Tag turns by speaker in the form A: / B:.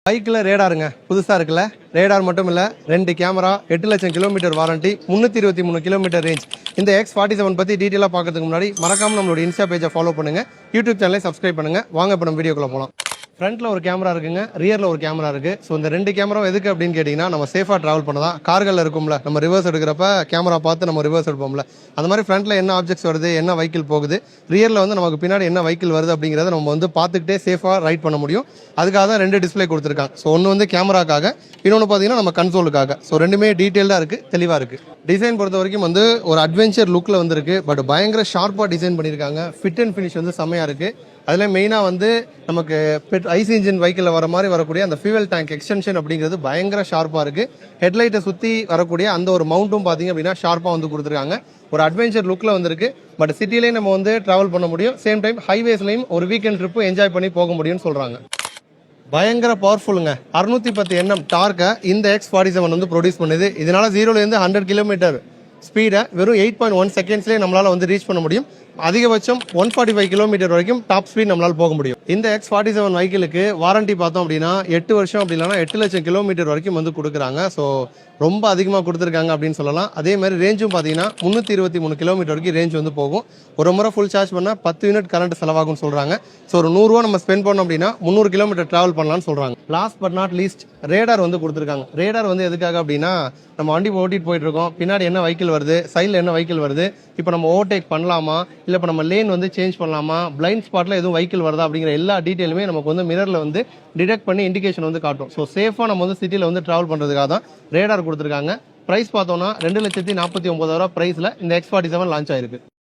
A: பைக்கில் ரேடாருங்க புதுசாக இருக்குல்ல. ரேடார் மட்டும் இல்லை, 2 கேமரா, 8 லட்சம் கிலோமீட்டர் வாரண்டி, 323 கிலோமீட்டர் ரேஞ்ச். இந்த X47 பற்றி டீட்டெயிலாக பார்க்கறதுக்கு முன்னாடி மறக்காமல் நம்மளோட இன்ஸ்டா பேஜை ஃபாலோ பண்ணுங்கள், யூடியூப் சேனலை சப்ஸ்கிரைப் பண்ணுங்கள். வாங்க இப்போ நம்ம வீடியோக்குள்ளே போகலாம். ஃப்ரண்ட்டில் ஒரு கேமரா இருக்குங்க, ரியரில் ஒரு கேமரா இருக்குது. ஸோ இந்த 2 கேமரா எதுக்கு அப்படின்னு கேட்டிங்கன்னா, நம்ம சேஃபாக ட்ராவல் பண்ண தான். கார்களில் இருக்கும்ல, நம்ம ரிவர்ஸ் எடுக்கிறப்ப கேமரா பார்த்து நம்ம ரிவர்ஸ் எடுப்போம்ல, அந்த மாதிரி ஃப்ரண்ட்டில் என்ன ஆப்ஜெக்ட்ஸ் வருது, என்ன வெஹிக்கிள் போகுது, ரியரில் வந்து நமக்கு பின்னாடி என்ன வெஹிக்கிள் வருது அப்படிங்கிறத நம்ம வந்து பார்த்துக்கிட்டே சேஃபாக ரைட் பண்ண முடியும். அதுக்காக தான் 2 டிஸ்பிளே கொடுத்துருக்காங்க. ஸோ ஒன்று வந்து கேமராக்காக, இன்னொன்று பார்த்தீங்கன்னா நம்ம கன்சோலுக்காக. ஸோ ரெண்டுமே டீட்டெயில்டாக இருக்குது, தெளிவாக இருக்குது. டிசைன் பொறுத்த வரைக்கும் வந்து ஒரு அட்வென்ச்சர் லுக்கில் வந்துருக்கு. பட் பயங்கர ஷார்ப்பாக டிசைன் பண்ணியிருக்காங்க. ஃபிட் அண்ட் ஃபினிஷ் வந்து செம்மையாக இருக்குது. அதில் மெயினாக வந்து நமக்கு ஐசி இன்ஜின் வெஹிக்கிளில் வர மாதிரி வரக்கூடிய அந்த ஃபியூவல் டேங்க் எக்ஸ்டென்ஷன் அப்படிங்கிறது பயங்கர ஷார்ப்பாக இருக்குது. ஹெட்லைட்டை சுற்றி வரக்கூடிய அந்த ஒரு மவுண்ட்டும் பார்த்தீங்க அப்படின்னா ஷார்ப்பாக வந்து கொடுத்துருக்காங்க. ஒரு அட்வென்ச்சர் லுக்கில் வந்துருக்கு. பட் சிட்டிலேயும் நம்ம வந்து ட்ராவல் பண்ண முடியும், சேம் டைம் ஹைவேஸ்லையும் ஒரு வீக்கெண்ட் ட்ரிப்பு என்ஜாய் பண்ணி போக முடியும்னு சொல்கிறாங்க. பயங்கர பவர்ஃபுல்லுங்க. 610 Nm டார்க்கை இந்த X47 வந்து ப்ரொடியூஸ் பண்ணுது. இதனால 0லேருந்து 100 கிலோமீட்டர் ஸ்பீடை வெறும் 8.1 செகண்ட்ஸ்லேயே நம்மளால் வந்து ரீச் பண்ண முடியும். அதிகபட்சம் 145 கிலோமீட்டர் வரைக்கும் டாப் ஸ்பீட் நம்மளால் போக முடியும். இந்த X47 வெஹிக்கிளுக்கு வாரண்டி பார்த்தோம் அப்படின்னா 8 வருஷம், அப்படி இல்லைனா 8 லட்சம் கிலோமீட்டர் வரைக்கும் வந்து கொடுக்குறாங்க. ஸோ ரொம்ப அதிகமாக கொடுத்துருக்காங்க அப்படின்னு சொல்லலாம். அதே மாதிரி ரேஞ்சும் பார்த்தீங்கன்னா 323 கிலோமீட்டர் வரைக்கும் ரேஞ்ச் வந்து போகும். ஒரு முறை ஃபுல் சார்ஜ் பண்ணால் 10 யூனிட் கரண்ட் செலவாகும்னு சொல்கிறாங்க. ஸோ ஒரு 100 ரூபா நம்ம ஸ்பெண்ட் பண்ணோம் அப்படின்னா 300 கிலோமீட்டர் ட்ராவல் பண்ணலாம்னு சொல்கிறாங்க. Last but not least radar வந்து கொடுத்துருக்காங்க. ரேடார் வந்து எதுக்காக அப்படின்னா, நம்ம வண்டி ஓட்டிட்டு போயிட்டு இருக்கோம், பின்னாடி என்ன வெஹிக்கிள் வருது, சைடில் என்ன வெஹிக்கிள் வருது, இப்போ நம்ம ஓவர்டேக் பண்ணலாமா, இல்லை இப்போ நம்ம லேன் வந்து சேஞ்ச் பண்ணலாமா, பிளைண்ட் ஸ்பாட்டில் எதுவும் வெஹிக்கிள் வருதா அப்படிங்கிற எல்லா டீட்டெயிலுமே நமக்கு வந்து மிரரில் வந்து டிடெக்ட் பண்ணி இண்டிகேஷன் வந்து காட்டும். ஸோ சேஃபாக நம்ம வந்து சிட்டியில் வந்து ட்ராவல் பண்ணுறதுக்காக தான் ரேடார் கொடுத்துருக்காங்க. ப்ரைஸ் பார்த்தோம்னா 2,49,000 ப்ரைஸில் இந்த X47 லான்ச் ஆயிருக்கு.